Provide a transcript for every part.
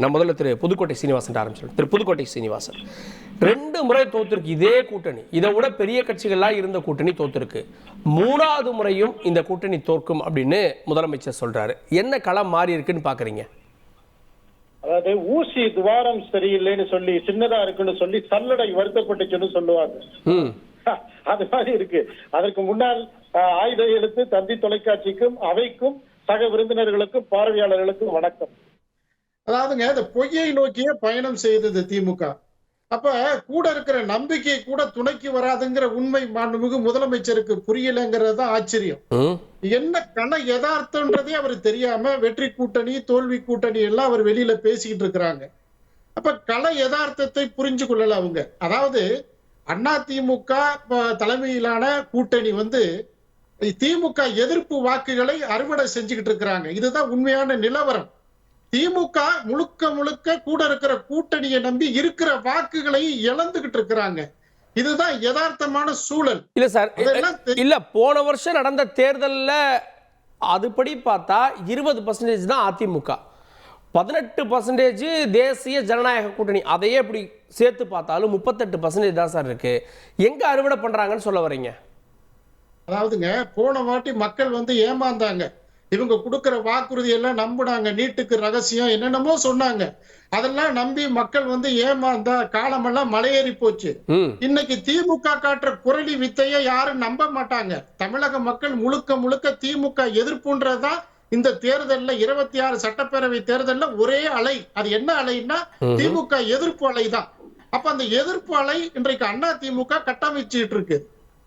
நான் முதல்ல திரு புதுக்கோட்டை சீனிவாசன் ஆரம்பிச்சிடும். திரு புதுக்கோட்டை சீனிவாசன் 2 முறை தோத்துருக்கு இதே கூட்டணி. இதை விட பெரிய கட்சிகள்லாம் இருந்த கூட்டணி தோத்துருக்கு. 3வது முறையும் இந்த கூட்டணி தோற்கும் அப்படின்னு முதலமைச்சர் சொல்றாரு. என்ன களம் மாறி இருக்குன்னு பாக்குறீங்க? அதாவது ஊசி துவாரம் சரியில்லைன்னு சொல்லி சின்னதா இருக்குன்னு சொல்லி சல்லடை வருத்தப்பட்டுச்சுன்னு சொல்லுவாங்க. அது மாதிரி இருக்கு. அதற்கு முன்னால் ஆயுத எழுத்து தந்தி தொலைக்காட்சிக்கும் அவைக்கும் சக விருந்தினர்களுக்கும் பார்வையாளர்களுக்கும் வணக்கம். அதாவதுங்க இந்த பொய்யை நோக்கிய பயணம் செய்தது திமுக. அப்ப கூட இருக்கிற நம்பிக்கை கூட துணைக்கு வராதுங்கிற உண்மை மாண்புமிகு முதலமைச்சருக்கு புரியலங்கிறது தான் ஆச்சரியம். என்ன கண யதார்த்தம்ன்றதே அவர் தெரியாம வெற்றி கூட்டணி தோல்வி கூட்டணி எல்லாம் அவர் வெளியில பேசிக்கிட்டு இருக்கிறாங்க. அப்ப கள யதார்த்தத்தை புரிஞ்சு கொள்ளல அவங்க. அதாவது அதிமுக தலைமையிலான கூட்டணி திமுக எதிர்ப்பு வாக்குகளை அறுவடை செஞ்சுக்கிட்டு இருக்கிறாங்க. இதுதான் உண்மையான நிலவரம். திமுக முழுக்க முழுக்க கூட இருக்கிற கூட்டணியை நம்பி இருக்கிற வாக்குகளை இழந்துகிட்டு இருக்கிறாங்க. இதுதான் யதார்த்தமான சூழல். இல்ல சார், இல்ல போன வருஷம் நடந்த தேர்தலில் அதுபடி பார்த்தா 20% தான் அதிமுக, 18% தேசிய ஜனநாயக கூட்டணி. அதையே இப்படி சேர்த்து பார்த்தாலும் 38% தான் சார் இருக்கு. எங்க அறுவடை பண்றாங்கன்னு சொல்ல வரீங்க? அதாவதுங்க போன வாட்டி மக்கள் ஏமாந்தாங்க. இவங்க கொடுக்கிற வாக்குறுதி எல்லாம் நம்பினாங்க. நீட்டுக்கு ரகசியம் என்னென்னமோ சொன்னாங்க. அதெல்லாம் நம்பி மக்கள் ஏமாந்தா காலமெல்லாம் மலையேறி போச்சு. இன்னைக்கு திமுக காட்டுற குரலி வித்தைய யாரும் நம்ப மாட்டாங்க. தமிழக மக்கள் முழுக்க முழுக்க திமுக எதிர்ப்புன்றதுதான் இந்த தேர்தல்ல 26 சட்டப்பேரவை தேர்தல்ல ஒரே அலை. அது என்ன அலைன்னா திமுக எதிர்ப்பு அலை தான். அப்ப அந்த எதிர்ப்பு அலை இன்றைக்கு அதிமுக கட்டமைச்சுட்டு இருக்கு.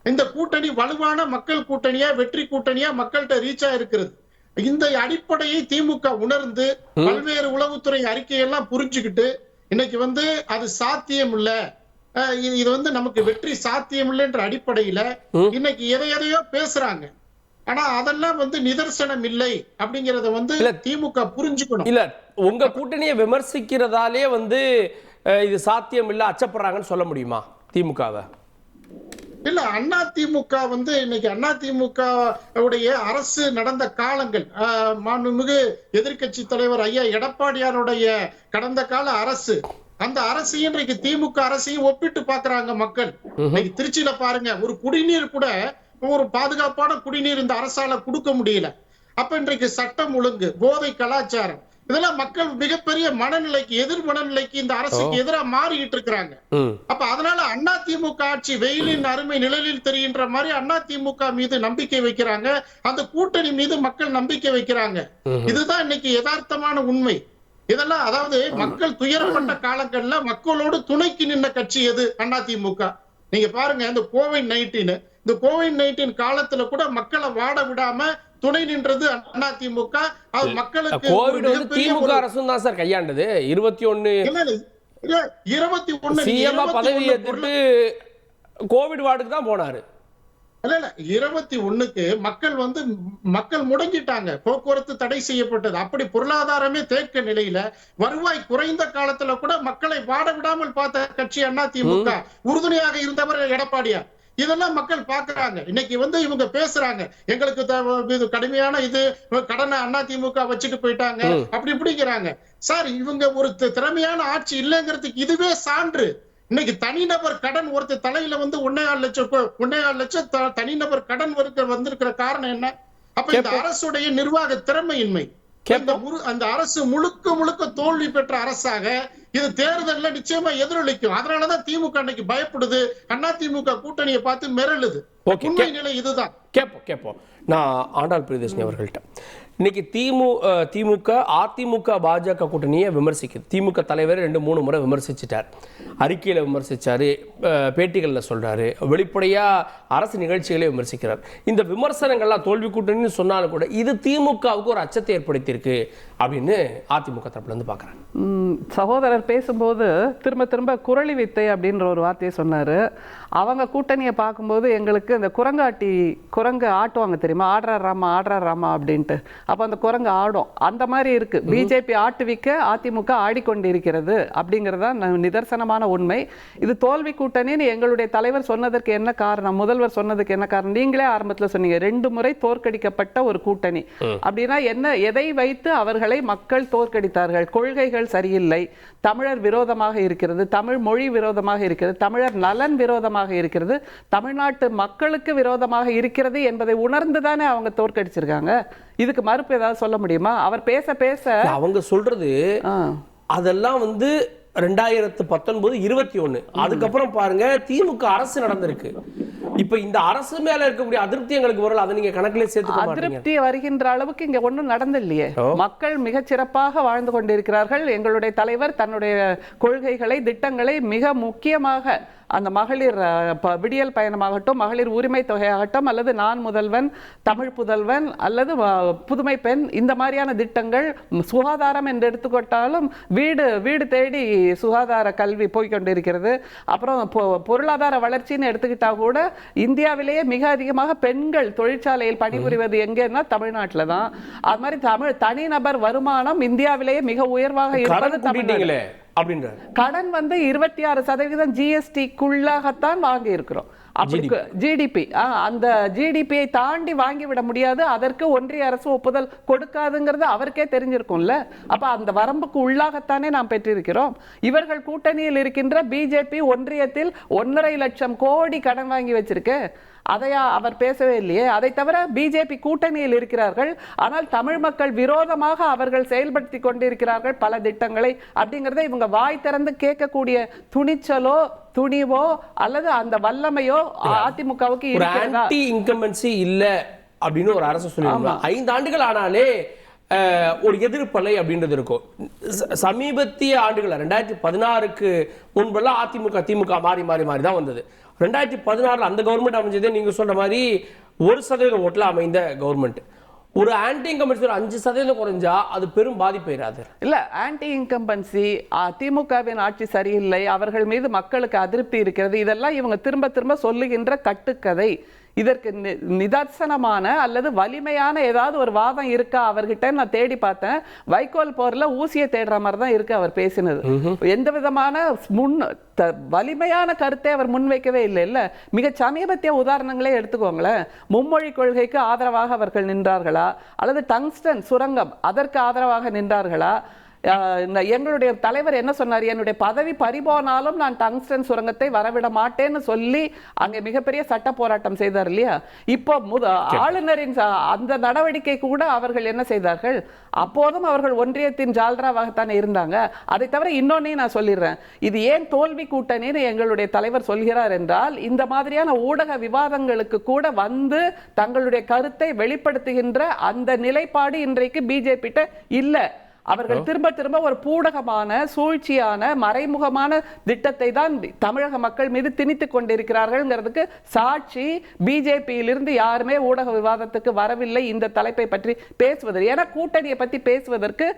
இந்த கூட்டணி வலுவான மக்கள் கூட்டணியா வெற்றி கூட்டணியா மக்கள்கிட்ட ரீச் ஆயிருக்கிறது. இந்த அடிப்படையை திமுக உணர்ந்து பல்வேறு உளவுத்துறை அறிக்கையெல்லாம் புரிஞ்சுக்கிட்டு இன்னைக்கு அது சாத்தியம் இல்ல, இது நமக்கு வெற்றி சாத்தியம் இல்லைன்ற அடிப்படையில இன்னைக்கு எதையோ பேசுறாங்க. ஆனா அதெல்லாம் நிதர்சனம் இல்லை அப்படிங்கறத திமுக புரிஞ்சுக்கணும். இல்ல உங்க கூட்டணியை விமர்சிக்கிறதாலே இது சாத்தியம் இல்ல அச்சப்படுறாங்கன்னு சொல்ல முடியுமா திமுகவை? இல்ல அதிமுக இன்னைக்கு அதிமுக உடைய அரசு நடந்த காலங்கள் மாண்புமிகு எதிர்கட்சி தலைவர் ஐயா எடப்பாடியாருடைய கடந்த கால அரசு, அந்த அரசையும் இன்றைக்கு திமுக அரசையும் ஒப்பிட்டு பாக்குறாங்க மக்கள். இன்னைக்கு திருச்சியில பாருங்க, ஒரு குடிநீர் கூட ஒரு பாதுகாப்பான குடிநீர் இந்த அரசால கொடுக்க முடியல. அப்ப இன்றைக்கு சட்டம் ஒழுங்கு, போதை கலாச்சாரம், இதெல்லாம் மக்கள் மிகப்பெரிய மனநிலைக்கு எதிர் மனநிலைக்கு இந்த அரசுக்கு எதிராக மாறிக்கிட்டு இருக்கிறாங்க. அப்ப அதனால அதிமுக ஆட்சி வெயிலின் அருமை நிழலில் தெரிகின்ற மாதிரி அதிமுக மீது நம்பிக்கை வைக்கிறாங்க. அந்த கூட்டணி மீது மக்கள் நம்பிக்கை வைக்கிறாங்க. இதுதான் இன்னைக்கு யதார்த்தமான உண்மை. இதெல்லாம் அதாவது மக்கள் துயரப்பட்ட காலங்கள்ல மக்களோடு துணைக்கு நின்ன கட்சி எது? அதிமுக. நீங்க பாருங்க, இந்த கோவிட்-19 காலத்துல கூட மக்களை வாட விடாம துணை நின்றது அதிமுக. அது மக்களுக்கு திமுக அரசும் தான் சார் கையாண்டது. 21 சிஎம் பதவி ஏத்துட்டு கோவிட் வார்டுக்கு தான் போனாரு. இல்ல 21க்கு மக்கள் முடங்கிட்டாங்க. போக்குவரத்து தடை செய்யப்பட்டது. அப்படி பொருளாதாரமே தேக்க நிலையில வருவாய் குறைந்த காலத்துல கூட மக்களை வாட விடாமல் பார்த்த கட்சி அதிமுக. உறுதுணையாக இருந்தவர் எடப்பாடியார். இதெல்லாம் மக்கள் பாக்குறாங்க. இன்னைக்கு இவங்க பேசுறாங்க, எங்களுக்கு கடுமையான கடனை அதிமுக வச்சுட்டு போயிட்டாங்க அப்படி இப்படிங்கிறாங்க. சார், இவங்க ஒரு திறமையான ஆட்சி இல்லைங்கிறதுக்கு இதுவே சான்று. இன்னைக்கு தனிநபர் கடன் ஒருத்தர் தலையில 1.25 லட்சம் தனிநபர் கடன் வந்திருக்கிற காரணம் என்ன? அப்ப இந்த அரசுடைய நிர்வாக திறமையின்மை. அந்த அரசு முழுக்க முழுக்க தோல்வி பெற்ற அரசாக இது தேர்தல்ல நிச்சயமா எதிரொலிக்கும். அதனாலதான் திமுக இன்னைக்கு பயப்படுது, அதிமுக கூட்டணியை பார்த்து மிரளுது. உண்மை நிலை இதுதான். கேட்போம். நான் ஆண்டாள் பிரியதர்ஷினி அவர்கள்ட்ட இன்னைக்கு திமுக அதிமுக பாஜக கூட்டணியை விமர்சிக்குது. திமுக தலைவர் 2-3 முறை விமர்சிச்சிட்டார். அறிக்கையில் விமர்சிச்சாரு, பேட்டிகளில் சொல்றாரு, வெளிப்படையா அரசு நிகழ்ச்சிகளை விமர்சிக்கிறார். இந்த விமர்சனங்கள்லாம் தோல்வி கூட்டணின்னு சொன்னாலும் கூட இது திமுகவுக்கு ஒரு அச்சத்தை ஏற்படுத்தியிருக்கு அப்படின்னு அதிமுக தரப்புல இருந்து பார்க்குறாங்க. சகோதரர் பேசும்போது திரும்ப குரலி வித்தை அப்படின்ற ஒரு வார்த்தையை சொன்னாரு. அவங்க கூட்டணியை பார்க்கும்போது எங்களுக்கு இந்த குரங்கு ஆட்டுவாங்க தெரியுமா, ஆடுறார் ராமா அப்படின்ட்டு, அப்ப அந்த குரங்கு ஆடும். அந்த மாதிரி இருக்கு. பிஜேபி ஆட்டுவிக்க அதிமுக ஆடிக்கொண்டிருக்கிறது அப்படிங்கறதா நிதர்சனமான உண்மை. இது தோல்வி கூட்டணின்னு எங்களுடைய தலைவர் சொன்னதற்கு என்ன காரணம், முதல்வர் சொன்னதுக்கு என்ன காரணம்? நீங்களே ஆரம்பத்துல சொன்னீங்க 2 முறை தோற்கடிக்கப்பட்ட ஒரு கூட்டணி அப்படின்னா என்ன, எதை வைத்து அவர்களை மக்கள் தோற்கடித்தார்கள்? கொள்கைகள் சரியில்லை, தமிழர் விரோதமாக இருக்கிறது, தமிழ் மொழி விரோதமாக இருக்கிறது, தமிழர் நலன் விரோதமாக இருக்கிறது, தமிழ்நாட்டு மக்களுக்கு விரோதமாக இருக்கிறது என்பதை உணர்ந்துதானே அவங்க தோற்கடிச்சிருக்காங்க. இதுக்கு மறுப்பு ஏதாவது சொல்ல முடியுமா? அவர் பேச பேச அவங்க சொல்றது அதெல்லாம் 2019 21 அதுக்கப்புறம் பாருங்க திமுக அரசு நடந்திருக்கு. இப்ப இந்த அரசு மேல இருக்கக்கூடிய அதிருப்தி எங்களுக்கு வரல, அதை நீங்க கணக்கிலே சேர்த்துக்க மாட்டீங்க. அதிருப்தி வருகின்ற அளவுக்கு இங்க ஒண்ணும் நடந்தில்லையே. மக்கள் மிகச் சிறப்பாக வாழ்ந்து கொண்டிருக்கிறார்கள். எங்களுடைய தலைவர் தன்னுடைய கொள்கைகளை, திட்டங்களை மிக முக்கியமாக அந்த மகளிர் விடியல் பயணமாகட்டும், மகளிர் உரிமை தொகையாகட்டும், அல்லது நான் முதல்வன், தமிழ் புதல்வன், அல்லது புதுமை பெண், இந்த மாதிரியான திட்டங்கள், சுகாதாரம் என்று எடுத்துக்கொண்டாலும் வீடு வீடு தேடி சுகாதார கல்வி போய்கொண்டிருக்கிறது. அப்புறம் பொருளாதார வளர்ச்சின்னு எடுத்துக்கிட்டா கூட இந்தியாவிலேயே மிக அதிகமாக பெண்கள் தொழிற்சாலையில் பணிபுரிவது எங்கன்னா தமிழ்நாட்டில் தான். அது மாதிரி தனிநபர் வருமானம் இந்தியாவிலேயே மிக உயர்வாக இருப்பது தமிழ்நாடு. கடன் 26% ஜிஎஸ்டிக்குள்ளாகத்தான் வாங்கி இருக்கிறோம். ஜிடிபி, அந்த ஜிடிபியை தாண்டி வாங்கி விட முடியாது, அதற்கு ஒன்றிய அரசு ஒப்புதல் கொடுக்காதுங்கிறது அவருக்கே தெரிஞ்சிருக்கும்ல. அப்ப அந்த வரம்புக்கு உள்ளாகத்தானே நாம் பெற்றிருக்கிறோம். இவர்கள் கூட்டணியில் இருக்கின்ற பிஜேபி ஒன்றியத்தில் 1.5 லட்சம் கோடி கடன் வாங்கி வச்சிருக்கு. அதையா அவர் பேசவே இல்லையே. அதை தவிர பிஜேபி கூட்டணியில் இருக்கிறார்கள், ஆனால் தமிழ் மக்கள் விரோதமாக அவர்கள் செயல்படுத்தி கொண்டிருக்கிறார்கள் பல திட்டங்களை. அப்படிங்கறத இவங்க வாய் திறந்து கேட்கக்கூடிய துணிச்சலோ துணிவோ அல்லது அந்த வல்லமையோ அதிமுகவுக்கு இருக்கிறதா? ஆன்டி இன்கம்பன்சி இல்ல அப்படின்னு ஒரு அரசு சொல்லிருக்காங்க. 5 ஆண்டுகள் ஆனாலே ஒரு எதிர்ப்பலை அப்படின்றது இருக்கும். சமீபத்திய ஆண்டுகள் 2016க்கு முன்பெல்லாம் அதிமுக திமுக மாறி மாறி மாறி தான் வந்தது. 2016 அந்த கவர்மெண்ட் அமைஞ்சதே நீங்க சொல்ற மாதிரி 1% ஓட்டுல அமைந்த கவர்மெண்ட். ஒரு ஆன்டி இன்கம்பன்சி 5% குறைஞ்சா அது பெரும் பாதிப்பு இல்ல. ஆன்டி இன்கம்பன்சி, திமுகவின் ஆட்சி சரியில்லை, அவர்கள் மீது மக்களுக்கு அதிருப்தி இருக்கிறது, இதெல்லாம் இவங்க திரும்ப திரும்ப சொல்லுகின்ற கட்டுக்கதை. இதற்கு நிதர்சனமான அல்லது வலிமையான ஏதாவது ஒரு வாதம் இருக்கா அவர்கிட்ட? நான் தேடி பார்த்தேன். வைக்கோல் போர்ல ஊசியை தேடுற மாதிரி தான் இருக்கு அவர் பேசினது. எந்த விதமான வலிமையான கருத்தை அவர் முன்வைக்கவே இல்லை. இல்ல, மிக சமீபத்திய உதாரணங்களே எடுத்துக்கோங்களேன். மும்மொழி கொள்கைக்கு ஆதரவாக அவர்கள் நின்றார்களா, அல்லது டங்ஸ்டன் சுரங்கம் அதற்கு ஆதரவாக நின்றார்களா? எங்களுடைய தலைவர் என்ன சொன்னார்? என்னுடைய பதவி பறிபோனாலும் நான் டங்ஸ்டன் சுரங்கத்தை வரவிட மாட்டேன்னு சொல்லி அங்கே மிகப்பெரிய சட்ட போராட்டம் செய்தார் இல்லையா? இப்போ ஆளுநரின் அந்த நடவடிக்கை கூட அவர்கள் என்ன செய்தார்கள்? அப்போதும் அவர்கள் ஒன்றியத்தின் ஜால்ராவாகத்தானே இருந்தாங்க. அதை தவிர இன்னொன்னையும் நான் சொல்லிடுறேன். இது ஏன் தோல்வி கூட்டணின்னு எங்களுடைய தலைவர் சொல்கிறார் என்றால், இந்த மாதிரியான ஊடக விவாதங்களுக்கு கூட வந்து தங்களுடைய கருத்தை வெளிப்படுத்துகின்ற அந்த நிலைப்பாடு இன்றைக்கு பிஜேபி இல்ல. அவர்கள் திரும்ப திரும்ப ஒரு பூடகமான, சூழ்ச்சியான, மறைமுகமான திட்டத்தை தான் தமிழக மக்கள் மீது திணித்துக் கொண்டிருக்கிறார்கள்ங்கிறதுக்கு சாட்சி பிஜேபியிலிருந்து யாருமே ஊடக விவாதத்துக்கு வரவில்லை இந்த தலைப்பை பற்றி பேசுவதற்கு. ஏன்னா கூட்டணியை பற்றி பேசுவதற்கு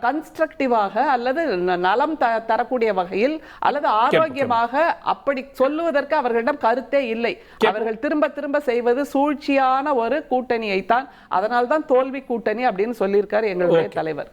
கன்ஸ்ட்ரக்டிவாக அல்லது நலம் தரக்கூடிய வகையில் அல்லது ஆரோக்கியமாக அப்படி சொல்லுவதற்கு அவர்களிடம் கருத்தே இல்லை. அவர்கள் திரும்ப திரும்ப செய்வது சூழ்ச்சியான ஒரு கூட்டணியை தான். அதனால்தான் தோல்வி கூட்டணி அப்படின்னு சொல்லியிருக்காரு எங்களுடைய தலைவர்.